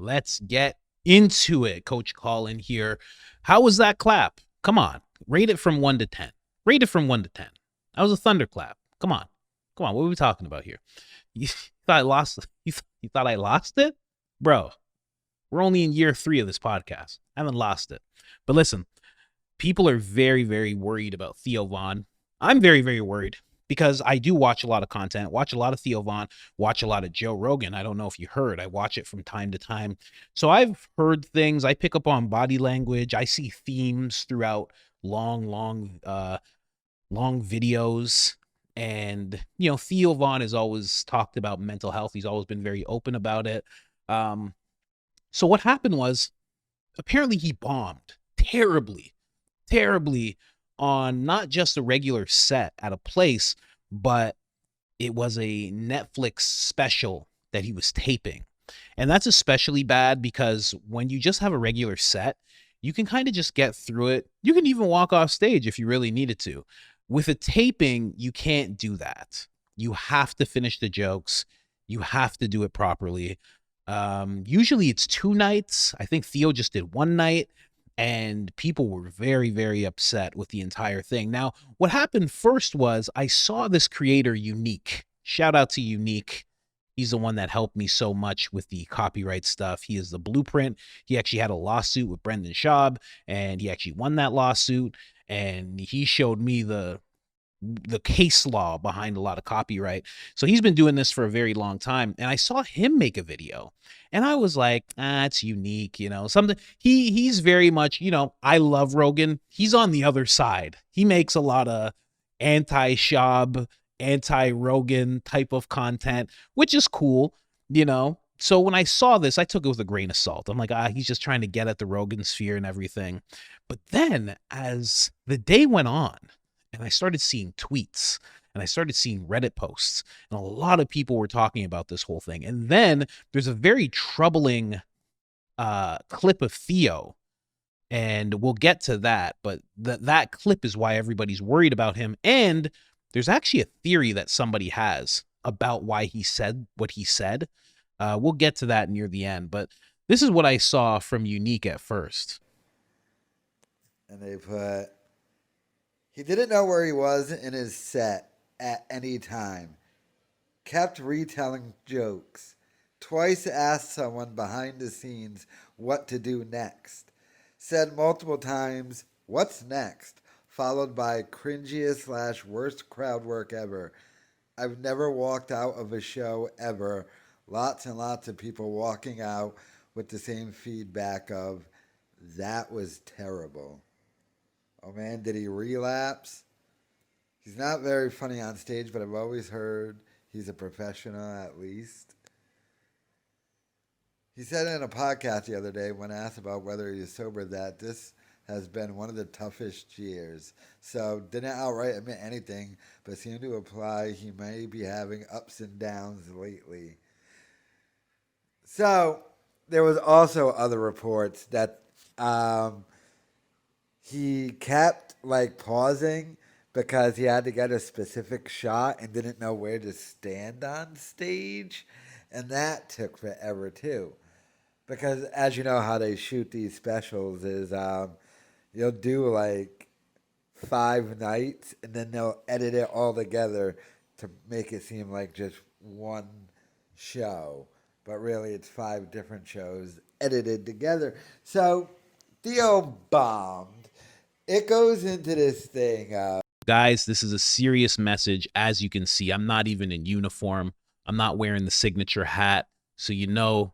Let's get into it. Coach Colin here. How was that clap? Come on. Rate it from 1 to 10. Rate it from 1 to 10. That was a thunderclap. Come on. Come on. What are we talking about here? You thought I lost? You thought I lost it? Bro, we're only in year 3 of this podcast. I haven't lost it. But listen, people are very, very worried about Theo Von. I'm very, very worried because I do watch a lot of content, watch a lot of Theo Von, watch a lot of Joe Rogan. I don't know if you heard, I watch it from time to time. So I've heard things, I pick up on body language. I see themes throughout long videos. And, Theo Von has always talked about mental health. He's always been very open about it. So what happened was, apparently he bombed terribly on not just a regular set at a place, but it was a Netflix special that he was taping. And that's especially bad because when you just have a regular set, you can kind of just get through it. You can even walk off stage if you really needed to. With a taping, you can't do that. You have to finish the jokes. You have to do it properly. Usually it's 2 nights. I think Theo just did 1 night. And people were very, very upset with the entire thing. Now, what happened first was I saw this creator, Unique. Shout out to Unique. He's the one that helped me so much with the copyright stuff. He is the blueprint. He actually had a lawsuit with Brendan Schaub, and he actually won that lawsuit. And he showed me the case law behind a lot of copyright. So he's been doing this for a very long time. And I saw him make a video and I was like, it's Unique, something. He's very much, I love Rogan. He's on the other side. He makes a lot of anti-Schaub, anti-Rogan type of content, which is cool, So when I saw this, I took it with a grain of salt. I'm like, he's just trying to get at the Rogan sphere and everything. But then as the day went on, and I started seeing tweets and I started seeing Reddit posts, and a lot of people were talking about this whole thing. And then there's a very troubling clip of Theo, and we'll get to that. But that clip is why everybody's worried about him. And there's actually a theory that somebody has about why he said what he said. We'll get to that near the end. But this is what I saw from Unique at first. And they put, he didn't know where he was in his set at any time. Kept retelling jokes. Twice asked someone behind the scenes what to do next. Said multiple times, "What's next?" Followed by cringiest / worst crowd work ever. I've never walked out of a show ever. Lots and lots of people walking out with the same feedback of, that was terrible. Oh man, did he relapse? He's not very funny on stage, but I've always heard he's a professional at least. He said in a podcast the other day when asked about whether he is sober that this has been one of the toughest years. So didn't outright admit anything, but seemed to imply he may be having ups and downs lately. So there was also other reports that he kept pausing because he had to get a specific shot and didn't know where to stand on stage. And that took forever too. Because as you know how they shoot these specials is you'll do 5 nights and then they'll edit it all together to make it seem like just one show. But really it's 5 different shows edited together. So Theo bombed. It goes into this thing. Guys, this is a serious message. As you can see, I'm not even in uniform. I'm not wearing the signature hat. So,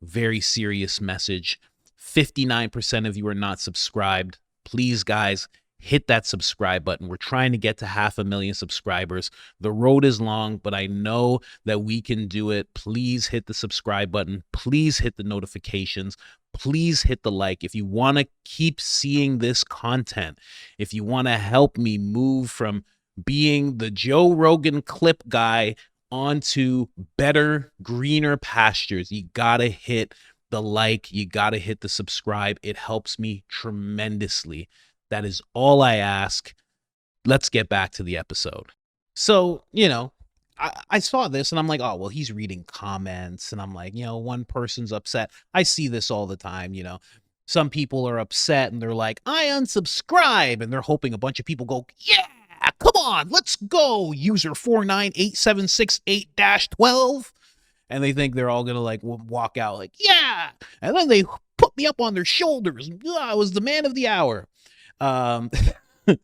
very serious message. 59% of you are not subscribed. Please, guys, hit that subscribe button. We're trying to get to 500,000 subscribers. The road is long, but I know that we can do it. Please hit the subscribe button. Please hit the notifications. Please hit the like. If you want to keep seeing this content, if you want to help me move from being the Joe Rogan clip guy onto better, greener pastures, you gotta hit the like, you gotta hit the subscribe. It helps me tremendously. That is all I ask. Let's get back to the episode. So, I saw this and I'm like, oh, well, he's reading comments. And I'm like, one person's upset. I see this all the time. Some people are upset and they're like, I unsubscribe. And they're hoping a bunch of people go, yeah, come on, let's go. User 498768-12. And they think they're all going to like walk out like, yeah. And then they put me up on their shoulders. I was the man of the hour. Um,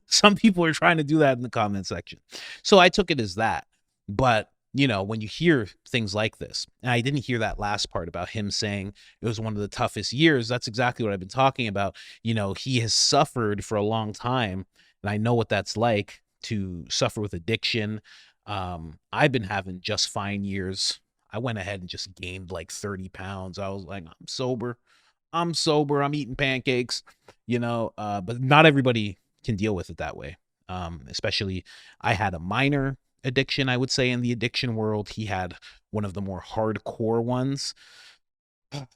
some people are trying to do that in the comment section. So I took it as that. But, when you hear things like this, and I didn't hear that last part about him saying it was one of the toughest years, that's exactly what I've been talking about. He has suffered for a long time, and I know what that's like to suffer with addiction. I've been having just fine years. I went ahead and just gained like 30 pounds. I was like, I'm sober. I'm eating pancakes, but not everybody can deal with it that way. Especially I had a minor addiction, I would say, in the addiction world. He had one of the more hardcore ones.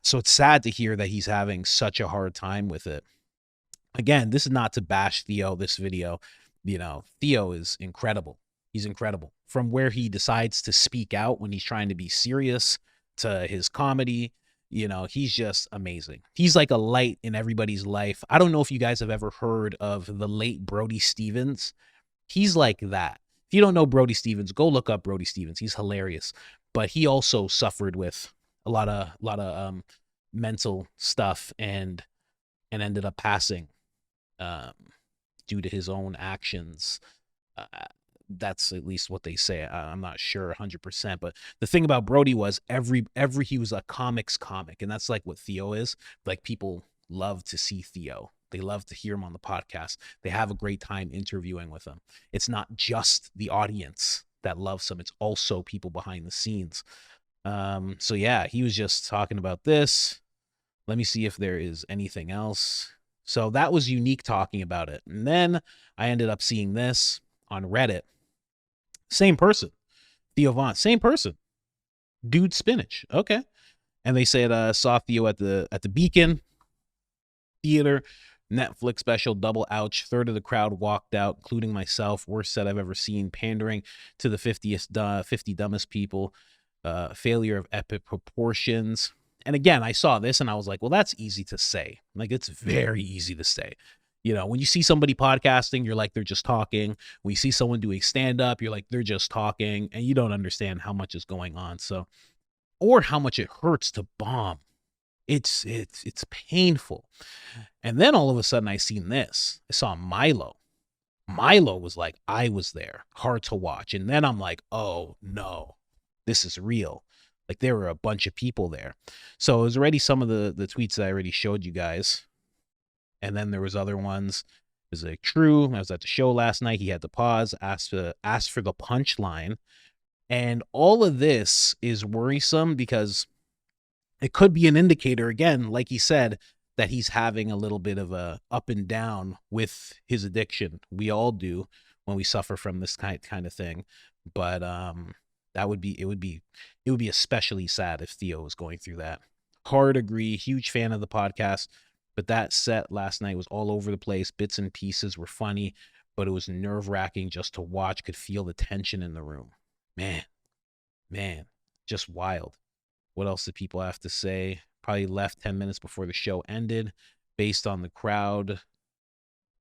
So it's sad to hear that he's having such a hard time with it. Again, this is not to bash Theo, this video. Theo is incredible. He's incredible. From where he decides to speak out when he's trying to be serious to his comedy, he's just amazing. He's like a light in everybody's life. I don't know if you guys have ever heard of the late Brody Stevens. He's like that. If you don't know Brody Stevens, go look up Brody Stevens. He's hilarious. But he also suffered with a lot of mental stuff and ended up passing um, due to his own actions. Uh, that's at least what they say. I'm not sure 100%, but the thing about Brody was every he was a comics comic, and that's like what Theo is. Like, people love to see Theo. They love to hear him on the podcast. They have a great time interviewing with him. It's not just the audience that loves him, it's also people behind the scenes. So yeah, he was just talking about this. Let me see if there is anything else. So that was unique talking about it. And then I ended up seeing this on Reddit. Same person. Theo Von, same person. Dude Spinach. Okay. And they said saw Theo at the Beacon Theater. Netflix special, double ouch. Third of the crowd walked out, including myself. Worst set I've ever seen. Pandering to the 50 dumbest people. Failure of epic proportions. And again, I saw this and I was like, well, that's easy to say. Like, it's very easy to say. When you see somebody podcasting, you're like, they're just talking. When you see someone doing stand-up, you're like, they're just talking, and you don't understand how much is going on. So, or how much it hurts to bomb. It's painful. And then all of a sudden I seen this. I saw Milo. Milo was like, I was there. Hard to watch. And then I'm like, oh no, this is real. Like, there were a bunch of people there. So it was already some of the tweets that I already showed you guys. And then there was other ones. It was like, true. I was at the show last night. He had to pause, ask for the punchline. And all of this is worrisome because it could be an indicator, again, like he said, that he's having a little bit of a up and down with his addiction. We all do when we suffer from this kind of thing. But it would be especially sad if Theo was going through that. Hard agree. Huge fan of the podcast. But that set last night was all over the place. Bits and pieces were funny, but it was nerve-wracking just to watch. Could feel the tension in the room. Man, just wild. What else did people have to say? Probably left 10 minutes before the show ended. Based on the crowd,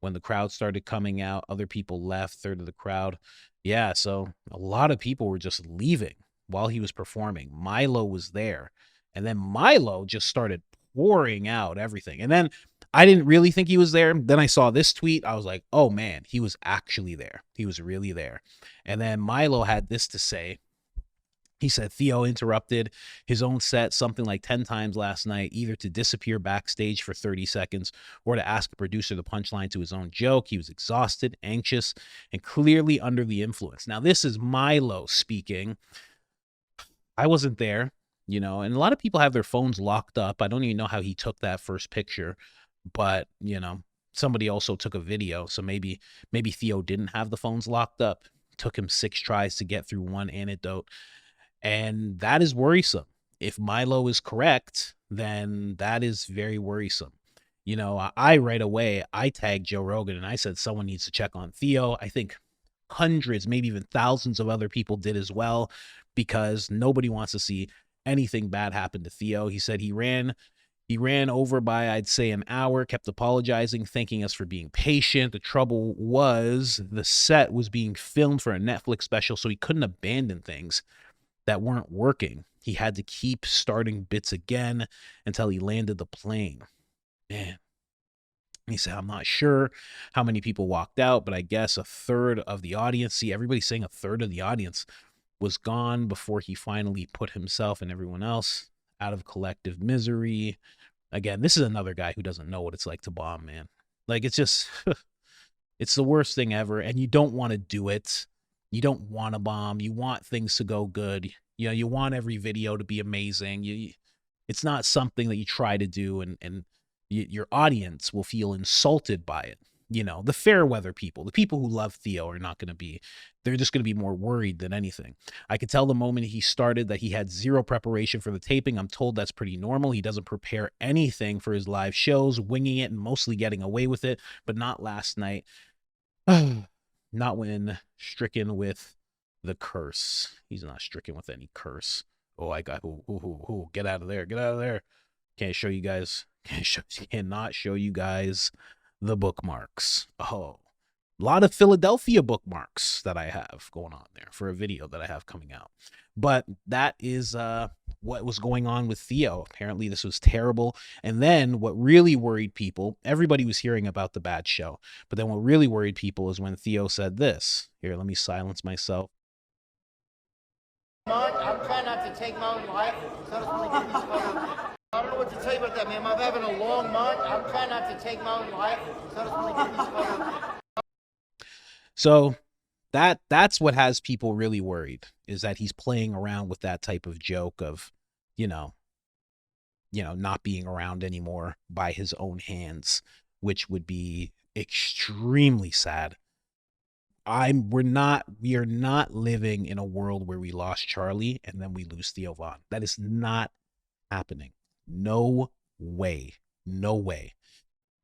when the crowd started coming out, other people left, third of the crowd. Yeah, so a lot of people were just leaving while he was performing. Milo was there. And then Milo just started pouring out everything. And then I didn't really think he was there. Then I saw this tweet. I was like, oh man, he was actually there. He was really there. And then Milo had this to say. He said Theo interrupted his own set something like 10 times last night, either to disappear backstage for 30 seconds or to ask a producer the punchline to his own joke. He was exhausted, anxious, and clearly under the influence. Now, this is Milo speaking. I wasn't there, and a lot of people have their phones locked up. I don't even know how he took that first picture, but, somebody also took a video. So maybe Theo didn't have the phones locked up. It took him 6 tries to get through one anecdote. And that is worrisome. If Milo is correct, then that is very worrisome. I right away, I tagged Joe Rogan and I said someone needs to check on Theo. I think hundreds, maybe even thousands of other people did as well, because nobody wants to see anything bad happen to Theo. He said he ran over by, I'd say, an hour, kept apologizing, thanking us for being patient. The trouble was the set was being filmed for a Netflix special, so he couldn't abandon things that weren't working. He had to keep starting bits again until he landed the plane. Man. He said, I'm not sure how many people walked out, but I guess a third of the audience, see, everybody's saying a third of the audience was gone before he finally put himself and everyone else out of collective misery. Again, this is another guy who doesn't know what it's like to bomb, man. Like, it's just, it's the worst thing ever, and you don't want to do it. You don't want to bomb. You want things to go good. You know, you want every video to be amazing. It's not something that you try to do, and your audience will feel insulted by it. You know, the fair weather people, the people who love Theo are not going to be, they're just going to be more worried than anything. I could tell the moment he started that he had zero preparation for the taping. I'm told that's pretty normal. He doesn't prepare anything for his live shows, winging it and mostly getting away with it, but not last night. Not when stricken with the curse. He's not stricken with any curse. Oh, I got, get out of there. Get out of there. Can't show you guys. Cannot show you guys the bookmarks. Oh, a lot of Philadelphia bookmarks that I have going on there for a video that I have coming out. But that is what was going on with Theo. Apparently this was terrible. And then what really worried people, everybody was hearing about the bad show, but then what really worried people is when Theo said this. Here, let me silence myself. I'm trying not to take my own life. I don't know what to tell you about that, man. I'm having a long month. I'm trying not to take my own life. So that's what has people really worried, is that he's playing around with that type of joke of, you know, not being around anymore by his own hands, which would be extremely sad. We are not living in a world where we lost Charlie and then we lose Theo Von. That is not happening. No way. No way.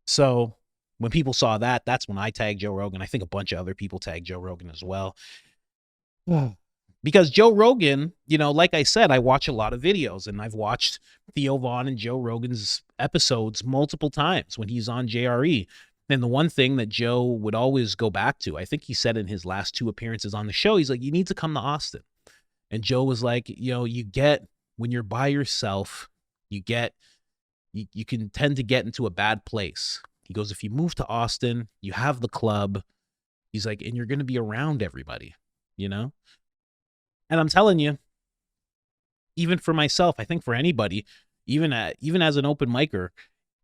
So when people saw that, that's when I tagged Joe Rogan. I think a bunch of other people tagged Joe Rogan as well. Because Joe Rogan, like I said, I watch a lot of videos, and I've watched Theo Von and Joe Rogan's episodes multiple times when he's on JRE. And the one thing that Joe would always go back to, I think he said in his last 2 appearances on the show, he's like, you need to come to Austin. And Joe was like, you get, when you're by yourself, you can tend to get into a bad place. He goes, if you move to Austin, you have the club. He's like, and you're going to be around everybody, And I'm telling you, even for myself, I think for anybody, even as an open micer,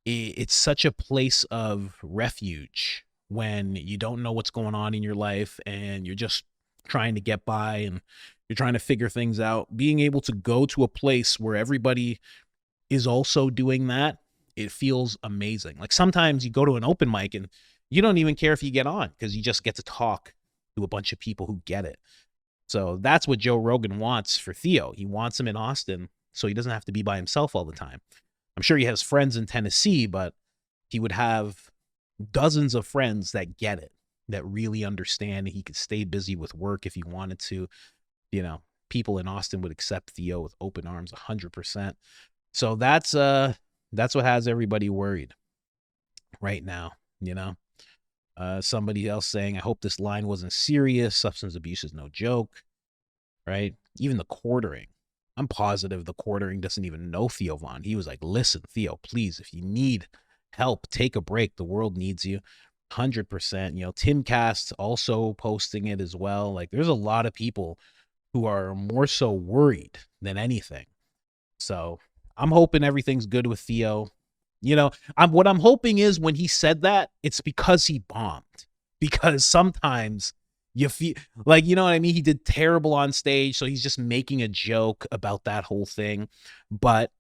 it's such a place of refuge when you don't know what's going on in your life and you're just trying to get by and you're trying to figure things out. Being able to go to a place where everybody is also doing that, it feels amazing. Like sometimes you go to an open mic and you don't even care if you get on because you just get to talk to a bunch of people who get it. So that's what Joe Rogan wants for Theo. He wants him in Austin so he doesn't have to be by himself all the time. I'm sure he has friends in Tennessee, but he would have dozens of friends that get it, that really understand. He could stay busy with work if he wanted to. People in Austin would accept Theo with open arms 100%. So that's what has everybody worried right now, Somebody else saying, I hope this line wasn't serious. Substance abuse is no joke, right? Even the quartering. I'm positive the quartering doesn't even know Theo Von. He was like, listen, Theo, please, if you need help, take a break. The world needs you. 100%. Timcast also posting it as well. Like, there's a lot of people who are more so worried than anything. So I'm hoping everything's good with Theo. What I'm hoping is when he said that, it's because he bombed. Because sometimes you feel like, what I mean? He did terrible on stage, so he's just making a joke about that whole thing. But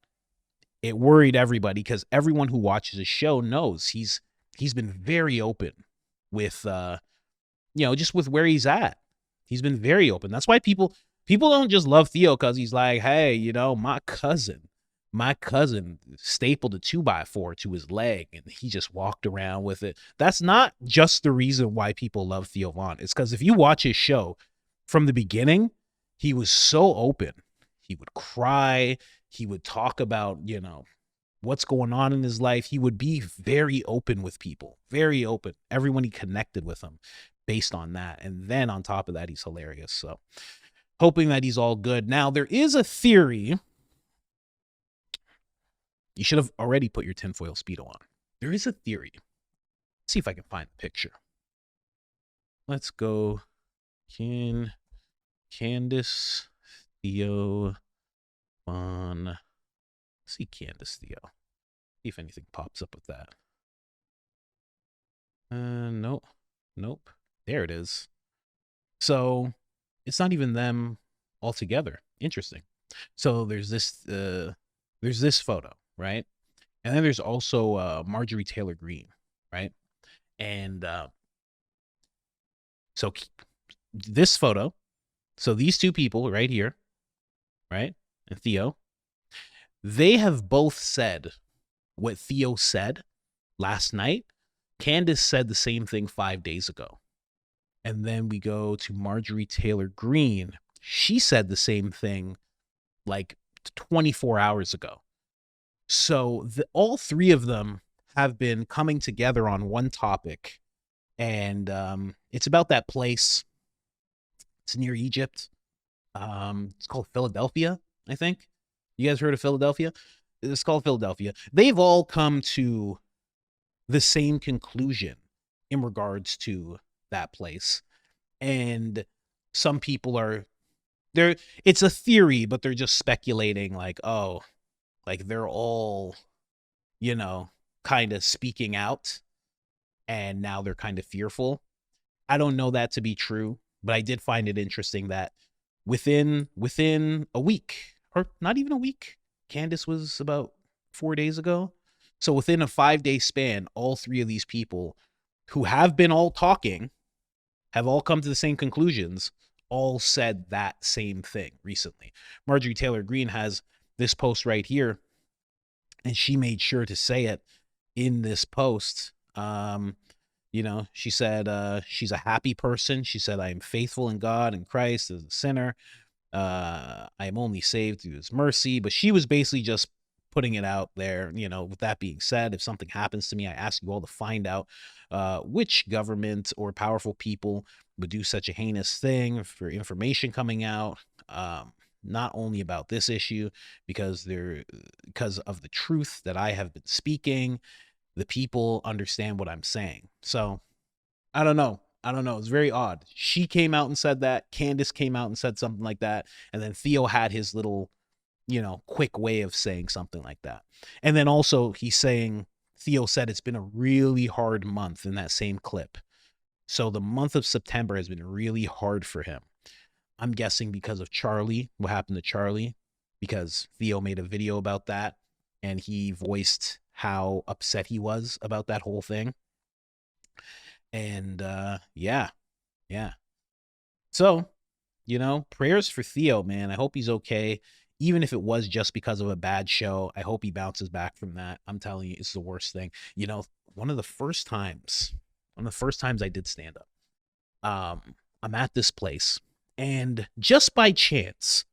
it worried everybody because everyone who watches his show knows he's been very open with, just with where he's at. He's been very open. That's why people don't just love Theo because he's like, hey, my cousin. My cousin stapled a 2x4 to his leg and he just walked around with it. That's not just the reason why people love Theo Von. It's because if you watch his show from the beginning, he was so open. He would cry. He would talk about, what's going on in his life. He would be very open with people, very open. Everyone he connected with him based on that. And then on top of that, he's hilarious. So hoping that he's all good. Now, there is a theory. You should have already put your tinfoil Speedo on. There is a theory. Let's see if I can find the picture. Let's go. Candace Theo Von. Let's see Candace Theo. See if anything pops up with that. Nope. There it is. So it's not even them altogether. Interesting. So there's this photo, right? And then there's also Marjorie Taylor Greene, right? And so this photo, so these two people right here, right? And Theo, they have both said what Theo said last night. Candace said the same thing 5 days ago. And then we go to Marjorie Taylor Greene. She said the same thing like 24 hours ago. So all three of them have been coming together on one topic. And it's about that place. It's near Egypt. It's called Philadelphia, I think. You guys heard of Philadelphia? It's called Philadelphia. They've all come to the same conclusion in regards to that place. And some people it's a theory, but they're just speculating like, oh, like they're all, kind of speaking out and now they're kind of fearful. I don't know that to be true, but I did find it interesting that within a week, or not even a week, Candace was about 4 days ago. So within a 5-day span, all three of these people who have been all talking have all come to the same conclusions, all said that same thing recently. Marjorie Taylor Greene has this post right here, and she made sure to say it in this post. She said she's a happy person. She said, I am faithful in God and Christ as a sinner. I am only saved through his mercy. But she was basically just putting it out there. With that being said, if something happens to me, I ask you all to find out which government or powerful people would do such a heinous thing for information coming out. Not only about this issue, because of the truth that I have been speaking, the people understand what I'm saying. So I don't know. It's very odd. She came out and said that. Candace came out and said something like that. And then Theo had his little, quick way of saying something like that. And then also Theo said it's been a really hard month in that same clip. So the month of September has been really hard for him. I'm guessing because of Charlie, what happened to Charlie, because Theo made a video about that and he voiced how upset he was about that whole thing. And yeah. So, prayers for Theo, man. I hope he's okay. Even if it was just because of a bad show, I hope he bounces back from that. I'm telling you, it's the worst thing. One of the first times I did stand up, I'm at this place. And just by chance,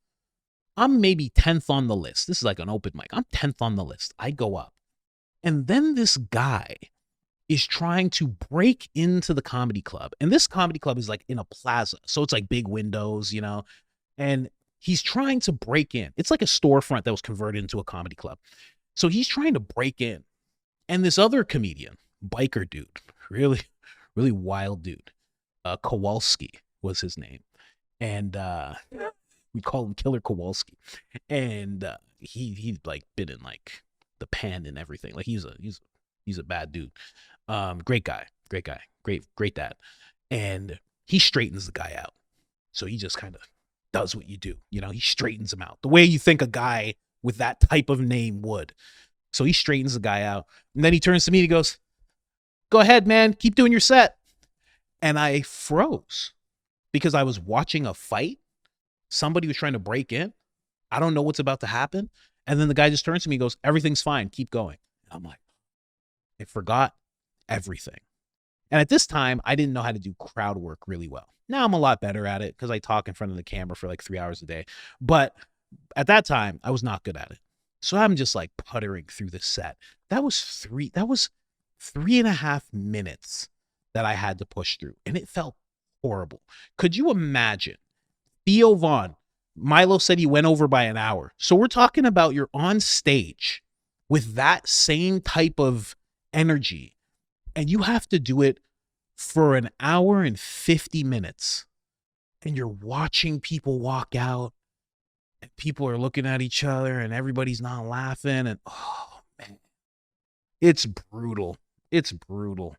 I'm maybe 10th on the list. This is like an open mic. I'm 10th on the list. I go up. And then this guy is trying to break into the comedy club. And this comedy club is like in a plaza. So it's like big windows, and he's trying to break in. It's like a storefront that was converted into a comedy club. So he's trying to break in. And this other comedian, biker dude, really, really wild dude, Kowalski was his name. And we call him Killer Kowalski. And he'd like been in like the pen and everything. Like he's a bad dude. Great guy, great dad. And he straightens the guy out. So he just kind of does what you do. He straightens him out the way you think a guy with that type of name would. So he straightens the guy out. And then he turns to me and he goes, go ahead, man, keep doing your set. And I froze because I was watching a fight. Somebody was trying to break in. I don't know what's about to happen. And then the guy just turns to me and goes, everything's fine. Keep going. I'm like, I forgot everything. And at this time, I didn't know how to do crowd work really well. Now I'm a lot better at it because I talk in front of the camera for like 3 hours a day. But at that time, I was not good at it. So I'm just like puttering through the set. That was 3.5 minutes that I had to push through. And it felt horrible. Could you imagine? Theo Von, Milo said he went over by an hour. So we're talking about you're on stage with that same type of energy, and you have to do it for an hour and 50 minutes. And you're watching people walk out, and people are looking at each other, and everybody's not laughing. And oh, man, it's brutal. It's brutal.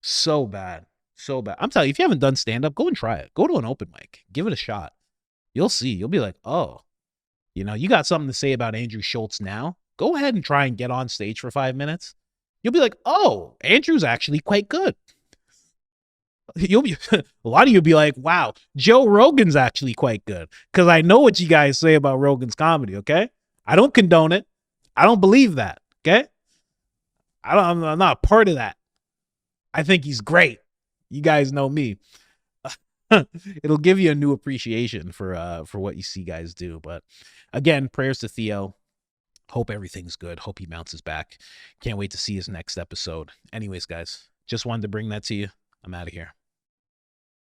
So bad. So bad. I'm telling you, if you haven't done stand-up, go and try it. Go to an open mic. Give it a shot. You'll see. You'll be like, oh, you got something to say about Andrew Schultz now? Go ahead and try and get on stage for 5 minutes. You'll be like, oh, Andrew's actually quite good. A lot of you will be like, wow, Joe Rogan's actually quite good. Because I know what you guys say about Rogan's comedy, okay? I don't condone it. I don't believe that, okay? I'm not a part of that. I think he's great. You guys know me. It'll give you a new appreciation for what you see guys do. But again, prayers to Theo. Hope everything's good. Hope he bounces back. Can't wait to see his next episode. Anyways, guys, just wanted to bring that to you. I'm out of here.